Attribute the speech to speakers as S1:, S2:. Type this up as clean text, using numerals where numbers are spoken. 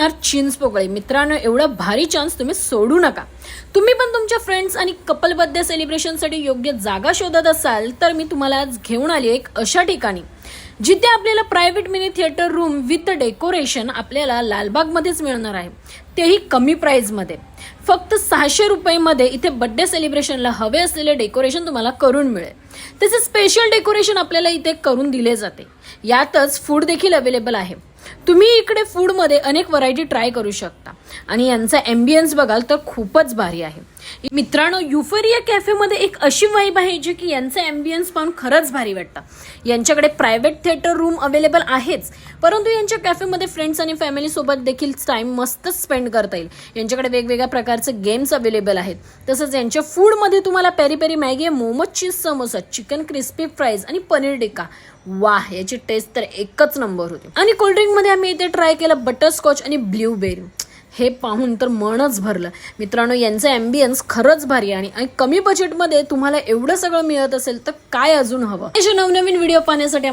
S1: मिळणार चिंच पोकळी। मित्रांनो, एवढा भारी चान्स तुम्ही सोडू नका। तुम्ही पण तुमच्या फ्रेंड्स आणि कपल बर्थडे सेलिब्रेशनसाठी योग्य जागा शोधत असाल तर मी तुम्हाला आज घेऊन आली एक अशा ठिकाणी जिथे आपल्याला private mini theatre room with decoration आपल्याला लालबागमध्येच मिळणार आहे, तेही कमी प्राइसमध्ये। फक्त 600 रुपयांमध्ये इथे बर्थडे सेलिब्रेशनला हवे असलेले डेकोरेशन तुम्हाला करून मिळेल। त्याचे स्पेशल डेकोरेशन आपल्याला इथे करून दिले जाते। यातच फूड देखील अवेलेबल आहे। तुम्ही इकडे फूड मध्ये अनेक व्हरायटी ट्राय करू शकता आणि यांचा एम्बियन्स बघाल तर खूपच भारी आहे। मित्रांनो, युफोरिया कॅफे मध्ये एक अशी वाइब आहे जी की यांचा एम्बियन्स पाहून खरंच भारी वाटतं। यांच्याकडे प्रायव्हेट थिएटर रूम अवेलेबल आहेच, परंतु यांच्या कॅफेमध्ये फ्रेंड्स आणि फॅमिली सोबत देखील टाइम मस्त स्पेंड करता येईल। यांच्याकडे वेगवेगळ्या प्रकारचे गेम्स अवेलेबल आहेत। तसंच यांच्या फूड मध्ये तुम्हाला पेरी पेरी मॅगी, मोमो, चीज समोसा, चिकन क्रिस्पी फ्राईज आणि पनीर टिक्का, वाह, याची टेस्ट तर एकच नंबर होती। आणि कोल्ड्रिंक मध्ये आम्ही इथे ट्राय केलं बटरस्कॉच आणि ब्लूबेरी, हे पाहून तर मनच भरलं। मित्रांनो, यांचं एम्बियन्स खरंच भारी आहे आणि कमी बजेटमध्ये तुम्हाला एवढं सगळं मिळत असेल तर काय अजून हवं। अशा नवनवीन व्हिडिओ पाहण्यासाठी